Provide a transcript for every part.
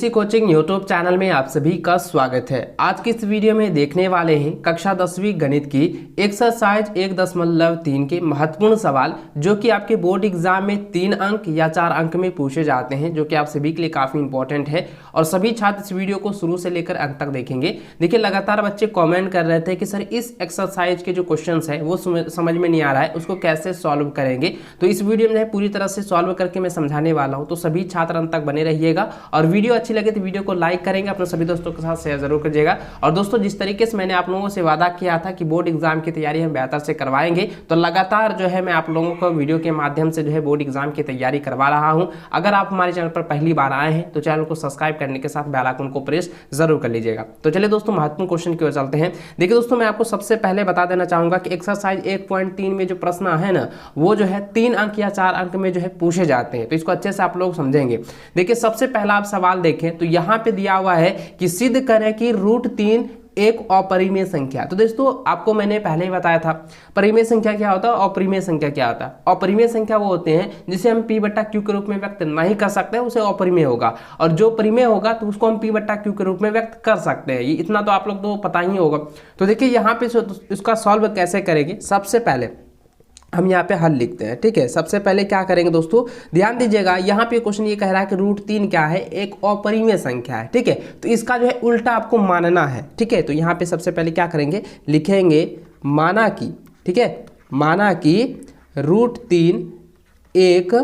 ABC coaching YouTube channel में आप सभी का स्वागत है। आज की इस वीडियो में देखने वाले हैं कक्षा 10वीं गणित की एक्सरसाइज 1.3 के महत्वपूर्ण सवाल जो कि आपके बोर्ड एग्जाम में 3 अंक या 4 अंक में पूछे जाते हैं, जो कि आप सभी के लिए काफ़ी इंपॉर्टेंट है और सभी छात्र इस वीडियो को शुरू से लेकर अंत तक देखेंगे। देखिए, लगातार बच्चे कॉमेंट कर रहे थे कि सर इस एक्सरसाइज के जो क्वेश्चन है वो समझ में नहीं आ रहा है, उसको कैसे सॉल्व करेंगे। तो इस वीडियो में पूरी तरह से सॉल्व करके मैं समझाने वाला हूँ, तो सभी छात्र अंत तक बने रहिएगा और वीडियो अच्छी लगे तो वीडियो को लाइक करेंगे, अपने सभी दोस्तों के साथ शेयर जरूर करिएगा। और दोस्तों, जिस तरीके से मैंने आप लोगों से वादा किया था कि बोर्ड एग्जाम की तैयारी हम बेहतर से करवाएंगे, तो लगातार जो है मैं आप लोगों को वीडियो के माध्यम से जो है बोर्ड एग्जाम की तैयारी करवा रहा हूं। अगर आप हमारे चैनल पर पहली बार आए हैं तो चैनल को सब्सक्राइब करने के साथ बेल आइकन को प्रेस जरूर कर लीजिएगा। तो चलिए दोस्तों, महत्वपूर्ण क्वेश्चन की ओर चलते हैं। देखिए दोस्तों, मैं आपको सबसे पहले बता देना चाहूंगा कि एक्सरसाइज 1.3 में जो प्रश्न है ना, वो जो है 3 अंक या 4 अंक में जो है पूछे जाते हैं, तो इसको अच्छे से आप लोग समझेंगे। देखिए, सबसे पहला आप सवाल देखें तो यहाँ पे दिया हुआ है कि सिद्ध करें कि √3 एक अपरिमेय संख्या। तो दोस्तों, आपको मैंने पहले ही बताया था परिमेय संख्या क्या होता है, अपरिमेय संख्या क्या होता है। अपरिमेय संख्या वो होते हैं जिसे हम P/Q के रूप में व्यक्त नहीं कर सकते, उसे अपरिमेय होगा, और जो परिमेय होगा तो उसको हम P/Q के रूप में व्यक्त कर सकते हैं। ये इतना तो आप लोग तो पता ही होगा। तो देखिए, यहाँ पे इसका सॉल्व कैसे करेंगे। सबसे पहले हम यहाँ पे हल लिखते हैं, ठीक है। सबसे पहले क्या करेंगे दोस्तों, ध्यान दीजिएगा, यहाँ पे क्वेश्चन ये कह रहा है कि √3 क्या है, एक अपरिमेय संख्या है, ठीक है। तो इसका जो है उल्टा आपको मानना है, ठीक है। तो यहाँ पे सबसे पहले क्या करेंगे, लिखेंगे माना कि, ठीक है, माना कि √3 एक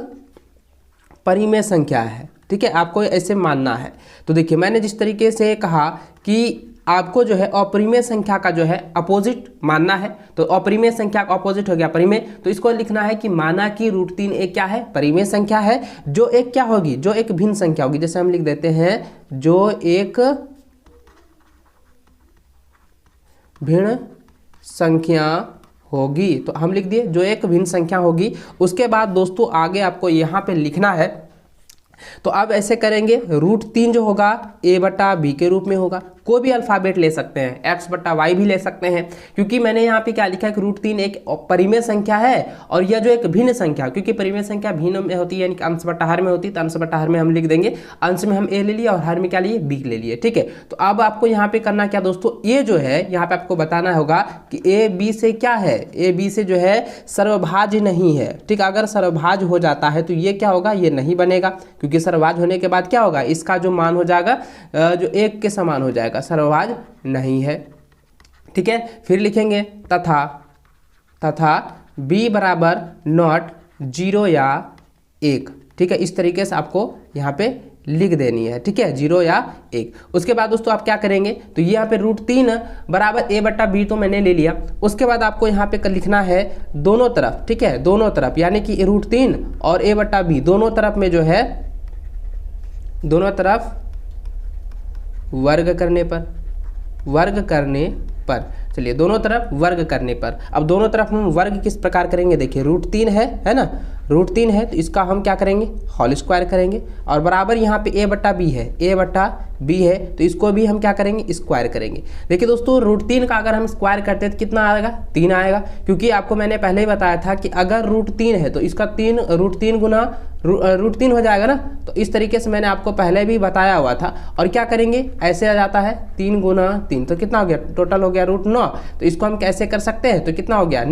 परिमेय संख्या है, ठीक है। आपको ऐसे मानना है। तो देखिए, मैंने जिस तरीके से कहा कि आपको जो है अपरिमेय संख्या का जो है अपोजिट मानना है, तो अपरिमेय संख्या का अपोजिट हो गया परिमेय। तो इसको लिखना है कि माना कि √3 एक क्या है, परिमेय संख्या है, जो एक क्या होगी, जो एक भिन्न संख्या होगी। जैसे हम लिख देते हैं जो एक भिन्न संख्या होगी, तो हम लिख दिए जो एक भिन्न संख्या होगी। उसके बाद दोस्तों आगे आपको यहाँ पे लिखना है, तो अब ऐसे करेंगे, √3 जो होगा A/B के रूप में होगा। कोई भी अल्फाबेट ले सकते हैं, X/Y भी ले सकते हैं, क्योंकि मैंने यहाँ पे क्या लिखा है कि √3 एक परिमेय संख्या है और यह जो एक भिन्न संख्या, क्योंकि परिमेय संख्या भिन्न में होती है, यानी कि अंश/हर में होती है, तो अंश/हर में हम लिख देंगे, अंश में हम A ले लिया और हर में क्या लिए, B ले लिए, ठीक है। तो अब आपको यहाँ पे करना क्या दोस्तों, ये जो है यहाँ पे आपको बताना होगा कि A/B से क्या है, A/B से जो है सर्वभाज्य नहीं है, ठीक। अगर सर्वभाज्य हो जाता है तो ये क्या होगा, ये नहीं बनेगा, क्योंकि सर्वभाज्य होने के बाद क्या होगा, इसका जो मान हो जाएगा जो 1 के समान हो जाएगा, सर्वभाज्य नहीं है, ठीक है। फिर लिखेंगे तथा B बराबर नॉट 0 या 1, ठीक है। इस तरीके से आपको यहाँ पे लिख देनी है, ठीक है, 0 या 1। उसके बाद दोस्तों आप क्या करेंगे, तो यहाँ पे √3 बराबर A/B तो मैंने ले लिया। उसके बाद आपको यहाँ पे लिखना है दोनों तरफ, ठीक है, दोनों तरफ, यानी कि √3 और A/B दोनों तरफ में जो है, दोनों तरफ वर्ग करने पर, चलिए दोनों तरफ वर्ग करने पर। अब दोनों तरफ हम वर्ग किस प्रकार करेंगे, देखिए √3 है ना, √3 है तो इसका हम क्या करेंगे, होल स्क्वायर करेंगे, और बराबर यहाँ पे A/B है, तो इसको भी हम क्या करेंगे, स्क्वायर करेंगे। देखिए दोस्तों, √3 का अगर हम स्क्वायर करते हैं तो कितना आएगा, 3 आएगा, क्योंकि आपको मैंने पहले ही बताया था कि अगर √3 है तो इसका √3 गुना √3 हो जाएगा ना। तो इस तरीके से मैंने आपको पहले भी बताया हुआ था। और क्या करेंगे, ऐसे आ जाता है 3 गुना 3, तो कितना हो गया, टोटल हो गया √9। तो इसको हम कैसे कर सकते हैं, तो कितना हो गया,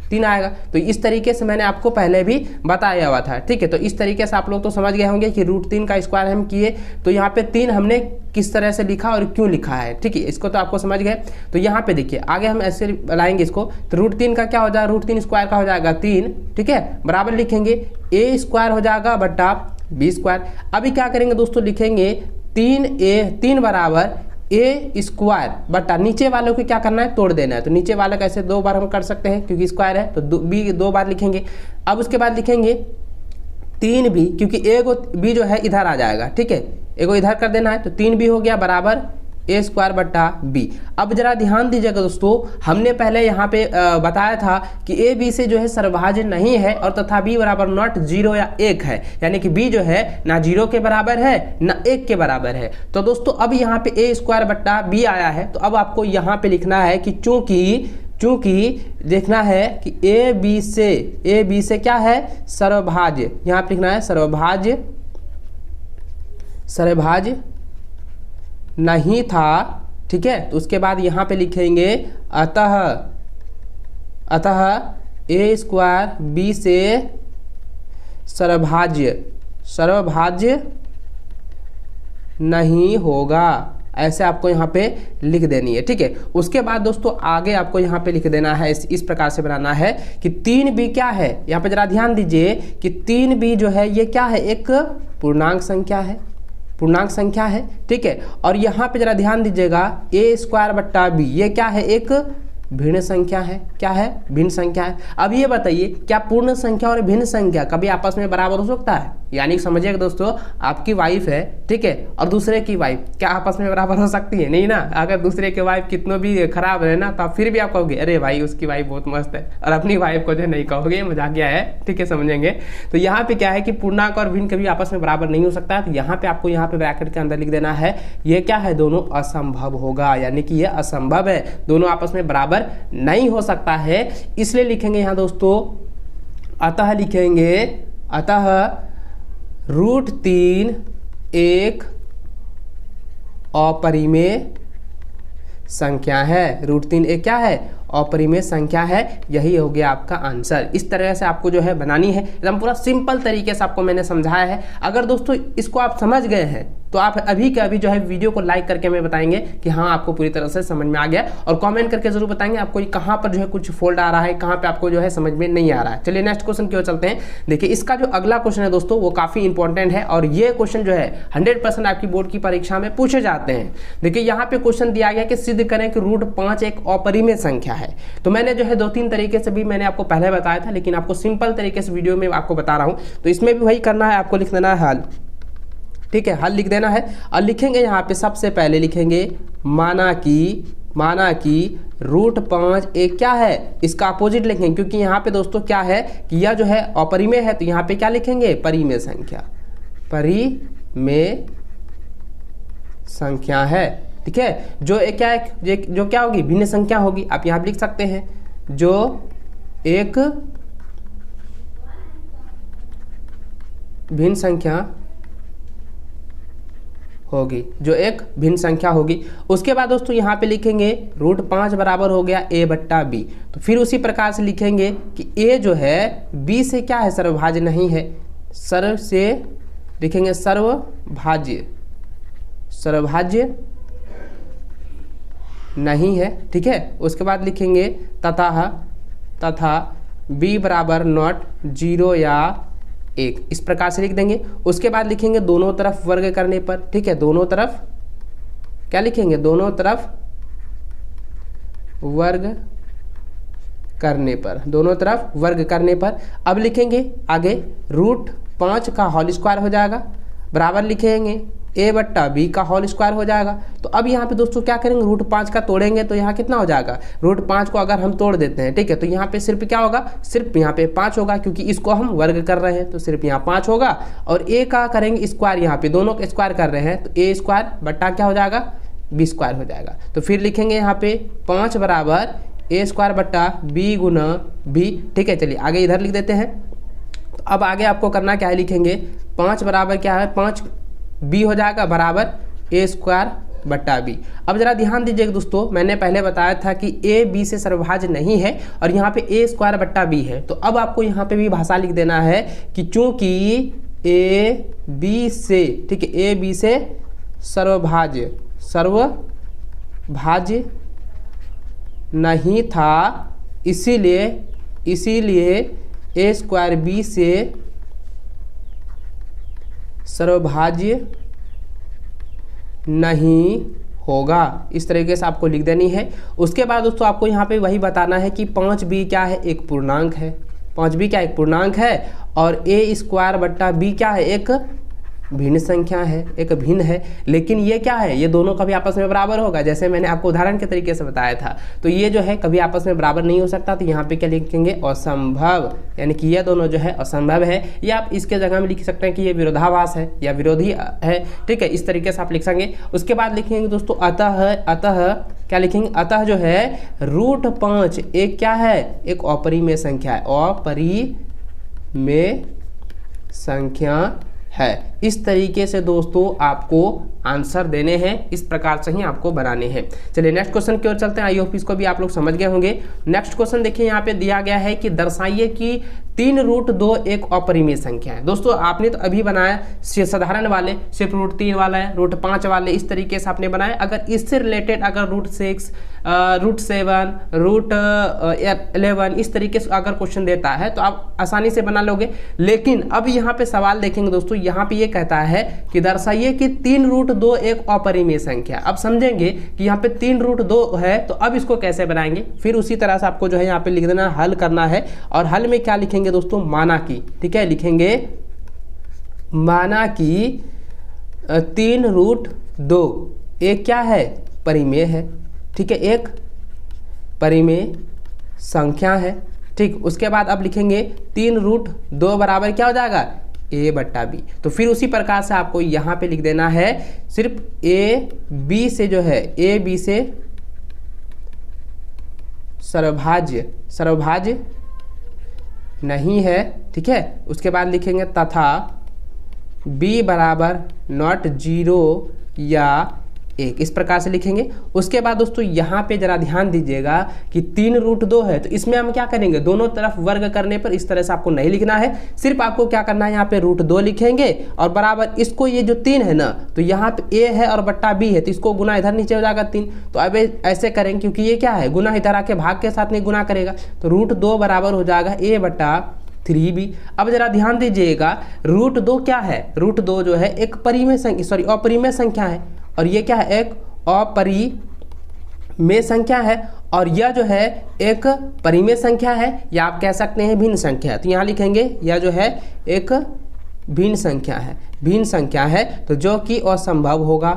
3 आएगा। तो इस तरीके से मैंने आपको पहले भी बताया हुआ था, ठीक है। तो इस तरीके से आप लोग तो समझ गए होंगे कि √3 का स्क्वायर हम किए, तो यहाँ पे 3 हमने किस तरह से लिखा और क्यों लिखा है, ठीक है, इसको तो आपको समझ गए। तो यहाँ पे देखिए, आगे हम ऐसे लाएंगे इसको, तो √3 का क्या हो जाएगा, √3 स्क्वायर का हो जाएगा 3, ठीक है, बराबर लिखेंगे A स्क्वायर हो जाएगा बटा B स्क्वायर। अभी क्या करेंगे दोस्तों, लिखेंगे 3 बराबर A स्क्वायर बटा, नीचे वालों को क्या करना है, तोड़ देना है। तो नीचे वाले कैसे 2 बार हम कर सकते हैं, क्योंकि स्क्वायर है, तो B 2 बार लिखेंगे। अब उसके बाद लिखेंगे 3B, क्योंकि B जो है इधर आ जाएगा, ठीक है, एगो इधर कर देना है, तो 3B हो गया बराबर A स्क्वायर बटा B। अब जरा ध्यान दीजिएगा दोस्तों, हमने पहले यहाँ पे बताया था कि A B से जो है सर्वभाज्य नहीं है, और तथा B बराबर नॉट 0 या 1 है, यानी कि B जो है ना 0 के बराबर है ना 1 के बराबर है। तो दोस्तों अब यहाँ पे A स्क्वायर बटा B आया है, तो अब आपको यहाँ पे लिखना है कि चूंकि देखना है कि A B से क्या है, सर्वभाज्य, यहाँ पे लिखना है सर्वभाज्य नहीं था, ठीक है। तो उसके बाद यहाँ पे लिखेंगे अतः ए स्क्वायर बी से सर्वभाज्य नहीं होगा, ऐसे आपको यहाँ पे लिख देनी है, ठीक है। उसके बाद दोस्तों आगे आपको यहाँ पे लिख देना है, इस प्रकार से बनाना है कि 3b क्या है। यहाँ पे जरा ध्यान दीजिए कि 3b जो है ये क्या है, एक पूर्णांक संख्या है, ठीक है। और यहाँ पे जरा ध्यान दीजिएगा a स्क्वायर बट्टा b ये क्या है, एक भिन्न संख्या है। क्या है, भिन्न संख्या है। अब ये बताइए क्या पूर्ण संख्या और भिन्न संख्या कभी आपस में बराबर हो सकता है? यानी समझिएगा दोस्तों, आपकी वाइफ है, ठीक है, और दूसरे की वाइफ क्या आपस में बराबर हो सकती है? नहीं ना। अगर दूसरे की वाइफ कितना भी खराब है ना, तो आप फिर भी आप कहोगे अरे भाई उसकी वाइफ बहुत मस्त है, और अपनी वाइफ को जो नहीं कहोगे, मजाकिया है, ठीक है, समझेंगे। तो यहाँ पे क्या है कि पूर्णांक और भिन्न कभी आपस में बराबर नहीं हो सकता। तो यहाँ पे आपको यहाँ पे ब्रैकेट के अंदर लिख देना है ये क्या है, दोनों असंभव होगा, यानी कि ये असंभव है, दोनों आपस में बराबर नहीं हो सकता है। इसलिए लिखेंगे यहाँ दोस्तों अतः लिखेंगे, अतः √3 एक अपरिमेय संख्या है। √3 एक क्या है, अपरिमेय संख्या है। यही हो गया आपका आंसर। इस तरह से आपको जो है बनानी है, एकदम पूरा सिंपल तरीके से आपको मैंने समझाया है। अगर दोस्तों इसको आप समझ गए हैं तो आप अभी के अभी जो है वीडियो को लाइक करके हमें बताएंगे कि हाँ आपको पूरी तरह से समझ में आ गया, और कमेंट करके जरूर बताएंगे आपको कहाँ पर जो है कुछ फॉल्ट आ रहा है, कहाँ पे आपको जो है समझ में नहीं आ रहा है। चलिए नेक्स्ट क्वेश्चन की ओर चलते हैं। देखिए इसका जो अगला क्वेश्चन है दोस्तों वो काफी इंपॉर्टेंट है, और ये क्वेश्चन जो है 100% आपकी बोर्ड की परीक्षा में पूछे जाते हैं। देखिए यहाँ पे क्वेश्चन दिया गया कि सिद्ध करें कि √5 एक अपरिमेय संख्या है। तो मैंने जो है 2-3 तरीके से भी मैंने आपको पहले बताया था, लेकिन आपको सिंपल तरीके से वीडियो में आपको बता रहा हूँ। तो इसमें भी वही करना है, आपको लिख देना है हल, ठीक है, हल लिख देना है। और लिखेंगे यहाँ पे सबसे पहले लिखेंगे माना कि √5 एक क्या है, इसका अपोजिट लिखेंगे, क्योंकि यहाँ पे दोस्तों क्या है कि यह जो है अपरिमेय है, तो यहाँ पे क्या लिखेंगे, परिमेय संख्या है, ठीक है। जो एक क्या है, जो क्या होगी, भिन्न संख्या होगी। आप यहाँ लिख सकते हैं जो एक भिन्न संख्या होगी, उसके बाद दोस्तों यहाँ पे लिखेंगे √5 बराबर हो गया a बट्टा b। तो फिर उसी प्रकार से लिखेंगे कि a जो है b से क्या है, सर्वभाज्य नहीं है। सर्व से लिखेंगे सर्वभाज्य नहीं है, ठीक है। उसके बाद लिखेंगे तथा b बराबर नॉट 0 या 1, इस प्रकार से लिख देंगे। उसके बाद लिखेंगे दोनों तरफ वर्ग करने पर, ठीक है, दोनों तरफ क्या लिखेंगे, दोनों तरफ वर्ग करने पर। अब लिखेंगे आगे √5 का होल स्क्वायर हो जाएगा, बराबर लिखेंगे a बट्टा b का होल स्क्वायर हो जाएगा। तो अब यहाँ पे दोस्तों क्या करेंगे, √5 का तोड़ेंगे तो यहाँ कितना हो जाएगा, √5 को अगर हम तोड़ देते हैं, ठीक है, तो यहाँ पे सिर्फ क्या होगा, सिर्फ यहाँ पे 5 होगा, क्योंकि इसको हम वर्ग कर रहे हैं तो सिर्फ यहाँ 5 होगा। और a का करेंगे स्क्वायर, यहाँ पे दोनों का स्क्वायर कर रहे हैं तो a स्क्वायर बट्टा क्या हो जाएगा, b स्क्वायर हो जाएगा। तो फिर लिखेंगे यहाँ पे 5 बराबर a स्क्वायर बट्टा b गुना b, ठीक है। चलिए आगे इधर लिख देते हैं। तो अब आगे आपको करना क्या है, लिखेंगे 5 बराबर क्या है, 5b हो जाएगा बराबर a स्क्वायर बट्टा b। अब जरा ध्यान दीजिएगा दोस्तों, मैंने पहले बताया था कि a b से सर्वभाज्य नहीं है, और यहाँ पे a स्क्वायर बट्टा b है। तो अब आपको यहाँ पे भी भाषा लिख देना है कि चूंकि a b से, ठीक है, a b से सर्वभाज्य नहीं था, इसीलिए a स्क्वायर b से सर्वभाज्य नहीं होगा। इस तरीके से आपको लिख देनी है। उसके बाद दोस्तों आपको यहाँ पे वही बताना है कि 5b क्या है, एक पूर्णांक है। 5b क्या एक पूर्णांक है, और a स्क्वायर बट्टा b क्या है, एक भिन्न संख्या है, एक भिन्न है। लेकिन ये क्या है, ये दोनों कभी आपस में बराबर होगा, जैसे मैंने आपको उदाहरण के तरीके से बताया था। तो ये जो है कभी आपस में बराबर नहीं हो सकता। तो यहाँ पे क्या लिखेंगे, असंभव, यानी कि ये दोनों जो है असंभव है। या आप इसके जगह में लिख सकते हैं कि ये विरोधाभास है या विरोधी है, ठीक है, इस तरीके से आप लिख सकेंगे। उसके बाद लिखेंगे दोस्तों अतः क्या लिखेंगे, अतः जो है √5 एक क्या है, एक अपरिमेय संख्या है, अपरिमेय संख्या है। इस तरीके से दोस्तों आपको आंसर देने हैं, इस प्रकार से ही आपको बनाने हैं। चलिए नेक्स्ट क्वेश्चन की ओर चलते हैं। आई होप इसको भी आप लोग समझ गए होंगे। नेक्स्ट क्वेश्चन देखिए, यहाँ पे दिया गया है कि दर्शाइए कि 3√2 एक अपरिमेय संख्या है। दोस्तों आपने तो अभी बनाया साधारण वाले, सिर्फ √3 वाला है, √5 वाले, इस तरीके से आपने बनाया। अगर इससे रिलेटेड अगर √6, √7, √11 इस तरीके से अगर क्वेश्चन देता है तो आप आसानी से बना लोगे। लेकिन अब यहाँ पे सवाल देखेंगे दोस्तों, यहाँ पे ये कहता है कि दर्शाइए कि 3√2 एक अपरिमेय संख्या। अब समझेंगे कि यहाँ पे 3√2 है तो अब इसको कैसे बनाएंगे। फिर उसी तरह से आपको जो है यहाँ पे लिख देना, हल करना है। और हल में क्या लिखेंगे दोस्तों, माना कि, ठीक है, लिखेंगे माना कि 3√2 एक क्या है, परिमेय है, ठीक है, एक परिमेय संख्या है। ठीक, उसके बाद अब लिखेंगे 3√2 बराबर क्या हो जाएगा, a/b। तो फिर उसी प्रकार से आपको यहाँ पे लिख देना है, सिर्फ a b से जो है, a b से सर्वभाज्य नहीं है, ठीक है। उसके बाद लिखेंगे तथा b बराबर नॉट 0 या 1, इस प्रकार से लिखेंगे। उसके बाद दोस्तों यहाँ पे जरा ध्यान दीजिएगा कि 3√2 है तो इसमें हम क्या करेंगे, दोनों तरफ वर्ग करने पर इस तरह से आपको नहीं लिखना है। सिर्फ आपको क्या करना है, यहाँ पे √2 लिखेंगे और बराबर इसको, ये जो 3 है ना, तो यहाँ पे a है और बट्टा b है, तो इसको गुना इधर नीचे हो जाएगा 3। तो अब ऐसे करेंगे क्योंकि ये क्या है, गुना इधर आके भाग के साथ में गुना करेगा, तो √2 बराबर हो जाएगा a/3b। अब जरा ध्यान दीजिएगा, √2 क्या है, √2 जो है एक परिमेय संख्या, अपरिमेय संख्या है, और ये क्या है, एक अपरिमेय संख्या है, और यह जो है एक परिमेय संख्या है, या आप कह सकते हैं भिन्न संख्या है। तो यहाँ लिखेंगे यह जो है एक भिन्न संख्या है, भिन्न संख्या है, तो जो कि असंभव होगा,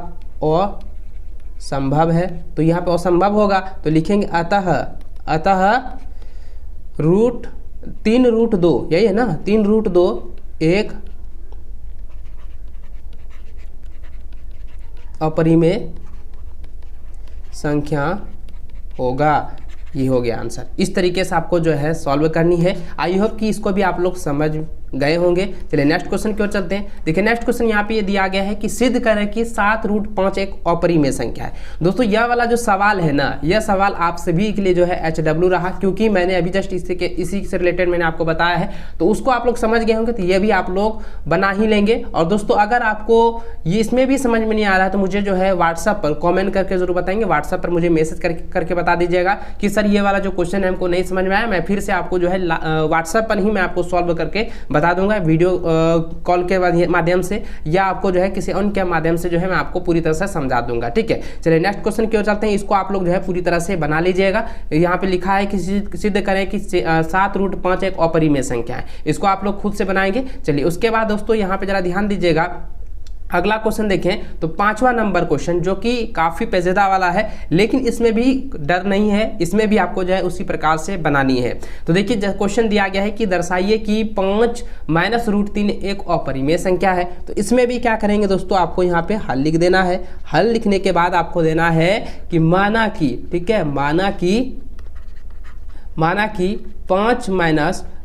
असंभव है, तो यहाँ पे असंभव होगा तो लिखेंगे अतः 3√2, यही है ना, 3√2 एक अपरिमेय संख्या होगा। ये हो गया आंसर। इस तरीके से आपको जो है सॉल्व करनी है। आई होप कि इसको भी आप लोग समझ गए होंगे। चलिए नेक्स्ट क्वेश्चन की ओर चलते हैं। देखिए नेक्स्ट क्वेश्चन यहाँ पे ये दिया गया है कि सिद्ध करें कि 7√5 एक अपरिमेय संख्या है। दोस्तों यह वाला जो सवाल है ना, यह सवाल आप सभी के लिए जो है HW रहा, क्योंकि मैंने अभी जस्ट इसी से रिलेटेड मैंने आपको बताया है, तो उसको आप लोग समझ गए होंगे, तो ये भी आप लोग बना ही लेंगे। और दोस्तों अगर आपको ये इसमें भी समझ में नहीं आ रहा है तो मुझे जो है व्हाट्सअप पर कॉमेंट करके जरूर बताएंगे, व्हाट्सअप पर मुझे मैसेज करके बता दीजिएगा कि सर ये वाला जो क्वेश्चन है हमको नहीं समझ में आया। मैं फिर से आपको जो है व्हाट्सअप पर ही मैं आपको सॉल्व करके बता दूंगा, वीडियो कॉल के माध्यम से, या आपको जो है किसी अन्य के माध्यम से जो है मैं आपको पूरी तरह से समझा दूंगा। ठीक है, चलिए नेक्स्ट क्वेश्चन की ओर चलते हैं। इसको आप लोग जो है पूरी तरह से बना लीजिएगा। यहाँ पे लिखा है कि सिद्ध करें कि 7√5 एक अपरिमेय संख्या है। इसको आप लोग खुद से बनाएंगे। चलिए उसके बाद दोस्तों यहाँ पे जरा ध्यान दीजिएगा, अगला क्वेश्चन देखें तो 5वां नंबर क्वेश्चन, जो कि काफ़ी पेचीदा वाला है, लेकिन इसमें भी डर नहीं है, इसमें भी आपको जो है उसी प्रकार से बनानी है। तो देखिए क्वेश्चन दिया गया है कि दर्शाइए कि 5 - √3 एक अपरिमेय संख्या है। तो इसमें भी क्या करेंगे दोस्तों, आपको यहाँ पे हल लिख देना है। हल लिखने के बाद आपको देना है कि माना कि, ठीक है, माना कि 5 -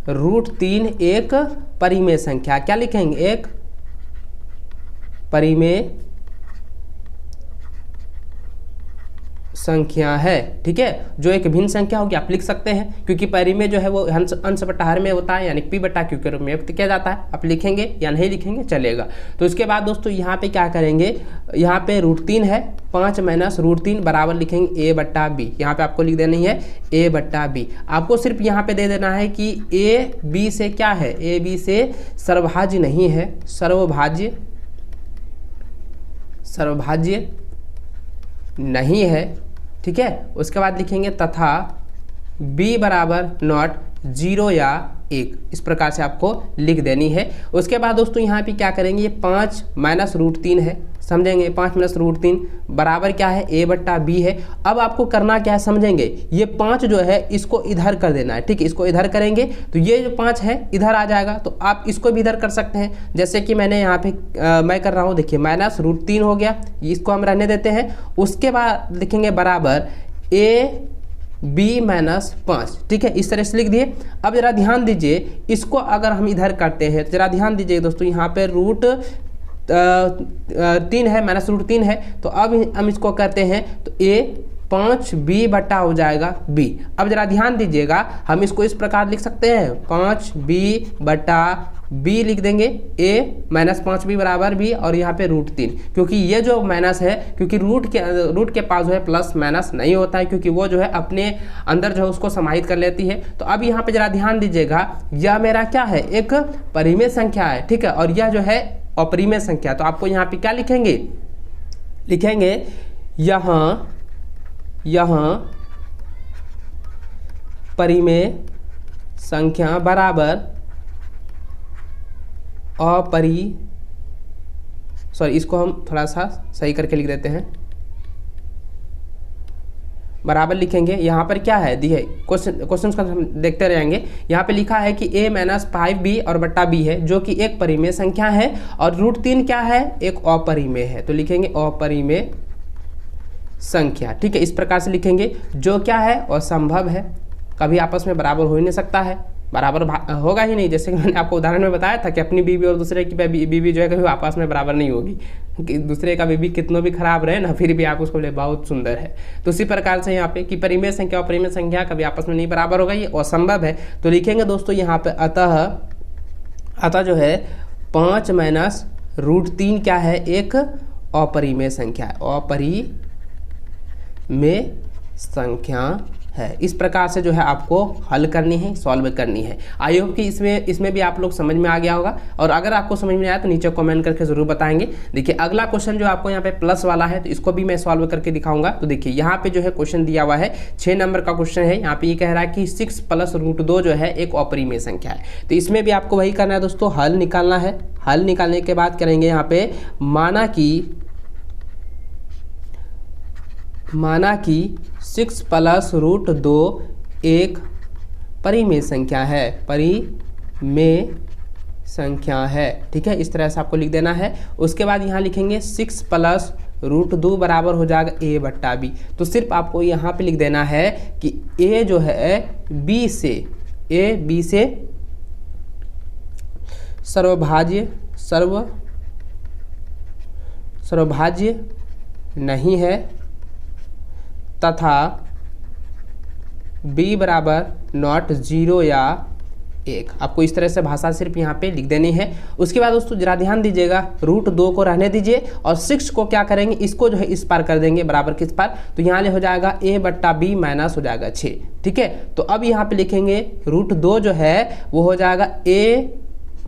√3 एक परिमेय संख्या, क्या लिखेंगे, एक परिमेय संख्या है। ठीक है, जो एक भिन्न संख्या होगी आप लिख सकते हैं, क्योंकि परिमेय जो है वो अंश बटा हर में होता है, यानी p/q के रूप में व्यक्त किया जाता है। आप लिखेंगे या नहीं लिखेंगे चलेगा। तो इसके बाद दोस्तों यहाँ पे क्या करेंगे, यहाँ पे √3 है, 5 - √3 बराबर लिखेंगे a/b। यहाँ पे आपको लिख देनी है a/b। आपको सिर्फ यहाँ पे दे देना है कि a b से क्या है, a b से सर्वभाज्य नहीं है, सर्वभाज्य नहीं है। ठीक है, उसके बाद लिखेंगे तथा b बराबर नॉट 0 या 1, इस प्रकार से आपको लिख देनी है। उसके बाद दोस्तों यहाँ पे क्या करेंगे, ये 5 - √3 है, समझेंगे, 5 - √3 बराबर क्या है, a/b है। अब आपको करना क्या है समझेंगे, ये 5 जो है इसको इधर कर देना है। ठीक है, इसको इधर करेंगे तो ये जो 5 है इधर आ जाएगा, तो आप इसको भी इधर कर सकते हैं, जैसे कि मैंने यहाँ पे मैं कर रहा हूँ। देखिए -√3 हो गया, इसको हम रहने देते हैं। उसके बाद लिखेंगे बराबर a b माइनस 5, ठीक है, इस तरह से लिख दिए। अब जरा ध्यान दीजिए, इसको अगर हम इधर करते हैं तो जरा ध्यान दीजिए दोस्तों, यहाँ पे रूट 3 है, माइनस रूट 3 है, तो अब हम इसको करते हैं तो a 5b बटा हो जाएगा b। अब जरा ध्यान दीजिएगा, हम इसको इस प्रकार लिख सकते हैं 5b बटा b लिख देंगे, a माइनस 5b बराबर b और यहाँ पे रूट 3, क्योंकि ये जो माइनस है, क्योंकि रूट के पास जो है प्लस माइनस नहीं होता है, क्योंकि वो जो है अपने अंदर जो है उसको समाहित कर लेती है। तो अब यहाँ पे जरा ध्यान दीजिएगा, यह मेरा क्या है, एक परिमेय संख्या है, ठीक है, और यह जो है अपरिमेय संख्या। तो आपको यहाँ पे क्या लिखेंगे, यहाँ परिमेय संख्या बराबर इसको हम थोड़ा सा सही करके लिख देते हैं, बराबर लिखेंगे। यहाँ पर क्या है दिए, क्वेश्चन को हम देखते रहेंगे। यहाँ पे लिखा है कि a माइनस 5b और बट्टा b है, जो कि एक परिमेय संख्या है, और रूट 3 क्या है, एक अपरिमेय है, तो लिखेंगे अपरिमेय संख्या, ठीक है, इस प्रकार से लिखेंगे। जो क्या है, असंभव है, कभी आपस में बराबर हो ही नहीं सकता है, बराबर होगा ही नहीं। जैसे कि मैंने आपको उदाहरण में बताया था कि अपनी बीवी और दूसरे की बीवी जो है कभी आपस में बराबर नहीं होगी, कि दूसरे का बीवी कितना भी खराब रहे ना, फिर भी आप उसको बोले बहुत सुंदर है। तो उसी प्रकार से यहाँ पे कि परिमेय संख्या और अपरिमेय संख्या कभी आपस में नहीं बराबर होगा, ये असंभव है। तो लिखेंगे दोस्तों यहाँ पे अतः जो है 5 माइनस रूट 3 क्या है, एक अपरिमेय संख्या है, अपरिमेय संख्या है। इस प्रकार से जो है आपको हल करनी है, सॉल्व करनी है। आई होप कि इसमें भी आप लोग समझ में आ गया होगा, और अगर आपको समझ में आया तो नीचे कमेंट करके जरूर बताएंगे। देखिए अगला क्वेश्चन जो आपको यहाँ पे प्लस वाला है, तो इसको भी मैं सॉल्व करके दिखाऊंगा। तो देखिए यहाँ पे जो है क्वेश्चन दिया हुआ है, 6 नंबर का क्वेश्चन है। यहाँ पे ये कह रहा है कि 6 प्लस रूट 2 जो है एक अपरिमेय संख्या है। तो इसमें भी आपको वही करना है दोस्तों, हल निकालना है। हल निकालने के बाद करेंगे यहाँ पे माना कि 6 प्लस रूट 2 एक परिमेय संख्या है, परिमेय संख्या है, ठीक है, इस तरह से आपको लिख देना है। उसके बाद यहाँ लिखेंगे 6 प्लस रूट 2 बराबर हो जाएगा a बट्टा b। तो सिर्फ आपको यहाँ पे लिख देना है कि a जो है b से सर्वभाज्य नहीं है, तथा b बराबर नॉट 0 या 1। आपको इस तरह से भाषा सिर्फ यहाँ पे लिख देनी है। उसके बाद दोस्तों जरा ध्यान दीजिएगा, रूट 2 को रहने दीजिए और 6 को क्या करेंगे, इसको जो है इस पार कर देंगे, बराबर किस पार, तो यहाँ ले हो जाएगा a बट्टा b माइनस हो जाएगा 6, ठीक है। तो अब यहाँ पे लिखेंगे रूट 2 जो है वो हो जाएगा a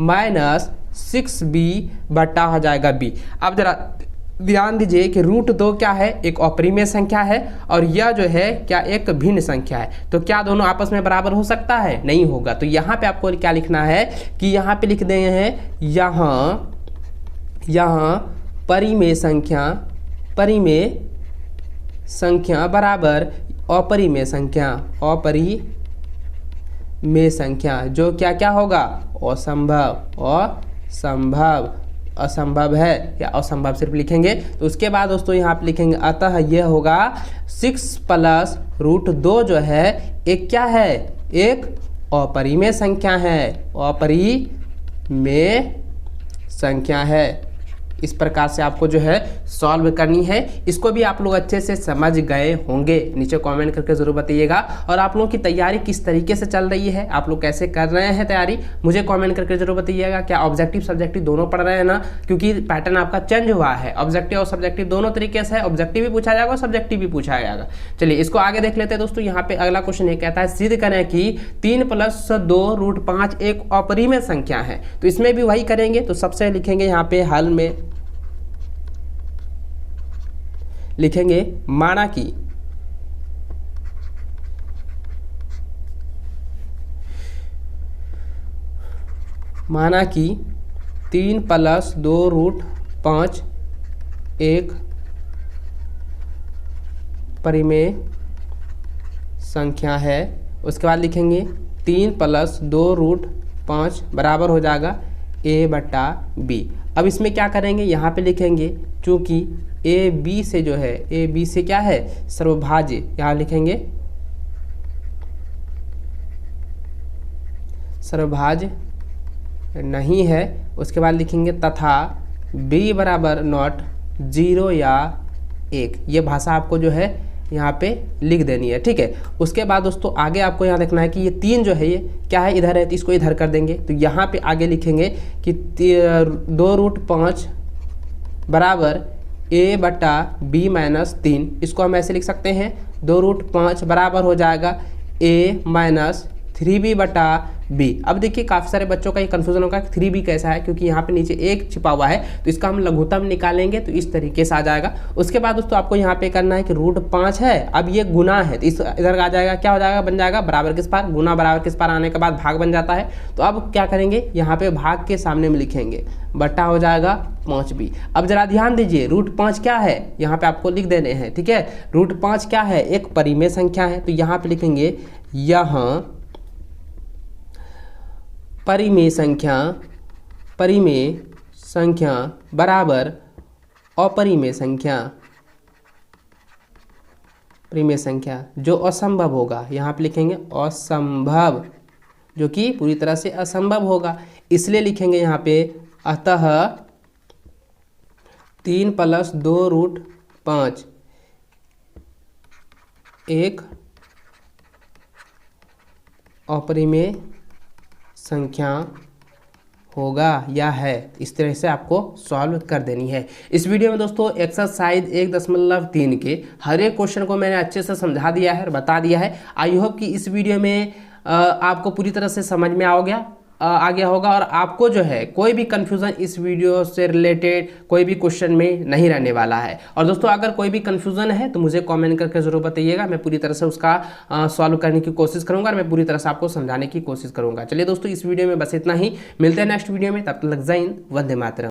माइनस 6b बट्टा हो जाएगा b। अब जरा ध्यान दीजिए कि रूट 2 क्या है, एक अपरिमेय संख्या है, और यह जो है क्या, एक भिन्न संख्या है। तो क्या दोनों आपस में बराबर हो सकता है, नहीं होगा। तो यहाँ पे आपको क्या लिखना है कि यहाँ पे लिख देंगे हैं, यहाँ परिमेय संख्या बराबर अपरिमेय संख्या, जो क्या होगा, असंभव है, या असंभव सिर्फ लिखेंगे। तो उसके बाद दोस्तों यहाँ पे लिखेंगे अतः यह होगा 6 प्लस रूट 2 जो है एक क्या है, एक अपरिमेय संख्या है। इस प्रकार से आपको जो है सॉल्व करनी है। इसको भी आप लोग अच्छे से समझ गए होंगे, नीचे कमेंट करके ज़रूर बताइएगा। और आप लोगों की तैयारी किस तरीके से चल रही है, आप लोग कैसे कर रहे हैं तैयारी, मुझे कमेंट करके जरूर बताइएगा। क्या ऑब्जेक्टिव सब्जेक्टिव दोनों पढ़ रहे हैं ना, क्योंकि पैटर्न आपका चेंज हुआ है, ऑब्जेक्टिव और सब्जेक्टिव दोनों तरीके से है, ऑब्जेक्टिव भी पूछा जाएगा और सब्जेक्टिव भी पूछा जाएगा। चलिए इसको आगे देख लेते हैं दोस्तों। यहाँ पे अगला क्वेश्चन ये कहता है सिद्ध करें कि 3 + 2 रूट 5 एक अपरिमेय संख्या है। तो इसमें भी वही करेंगे। तो सबसे लिखेंगे यहाँ पे हल में लिखेंगे माना कि माना कि 3 + 2 रूट 5 एक परिमेय संख्या है। उसके बाद लिखेंगे 3 + 2 रूट 5 बराबर हो जाएगा a/b। अब इसमें क्या करेंगे, यहाँ पे लिखेंगे चूँकि a b से जो है a b से क्या है सर्वभाज्य, यहाँ लिखेंगे सर्वभाज्य नहीं है। उसके बाद लिखेंगे तथा b बराबर नॉट 0 या 1। ये भाषा आपको जो है यहाँ पे लिख देनी है, ठीक है। उसके बाद दोस्तों आगे आपको यहाँ देखना है कि ये 3 जो है ये क्या है, इधर है तो इसको इधर कर देंगे। तो यहाँ पे आगे लिखेंगे कि 2√5 बराबर a बटा b माइनस 3। इसको हम ऐसे लिख सकते हैं 2√5 बराबर हो जाएगा a माइनस 3b बटा b। अब देखिए काफ़ी सारे बच्चों का ये कन्फ्यूजन होगा कि 3b कैसा है, क्योंकि यहाँ पे नीचे 1 छिपा हुआ है, तो इसका हम लघुत्तम निकालेंगे तो इस तरीके से आ जाएगा। उसके बाद दोस्तों आपको यहाँ पे करना है कि √5 है, अब ये गुना है तो इस इधर आ जाएगा, क्या हो जाएगा, बन जाएगा बराबर किस पार, गुना बराबर किस पार आने के बाद भाग बन जाता है। तो अब क्या करेंगे, यहाँ पे भाग के सामने में लिखेंगे बटा हो जाएगा 5b। अब जरा ध्यान दीजिए √5 क्या है, यहाँ पे आपको लिख देने हैं, ठीक है। √5 क्या है, एक परिमेय संख्या है, तो यहाँ पे लिखेंगे यहाँ परिमेय संख्या बराबर अपरिमेय संख्या, परिमेय संख्या जो असंभव होगा, यहाँ पे लिखेंगे असंभव, जो कि पूरी तरह से असंभव होगा, इसलिए लिखेंगे यहाँ पे अतः 3 + 2√5 एक अपरिमेय संख्या होगा या है। इस तरह से आपको सॉल्व कर देनी है। इस वीडियो में दोस्तों एक्सरसाइज 1.3 के हर एक क्वेश्चन को मैंने अच्छे से समझा दिया है और बता दिया है। आई होप कि इस वीडियो में आपको पूरी तरह से समझ में आ गया होगा और आपको जो है कोई भी कन्फ्यूज़न इस वीडियो से रिलेटेड कोई भी क्वेश्चन में नहीं रहने वाला है। और दोस्तों अगर कोई भी कन्फ्यूज़न है तो मुझे कमेंट करके ज़रूर बताइएगा, मैं पूरी तरह से उसका सॉल्व करने की कोशिश करूंगा और मैं पूरी तरह से आपको समझाने की कोशिश करूंगा। चलिए दोस्तों इस वीडियो में बस इतना ही, मिलते हैं नेक्स्ट वीडियो में, तब तक लग जाए, वंदे मातरम।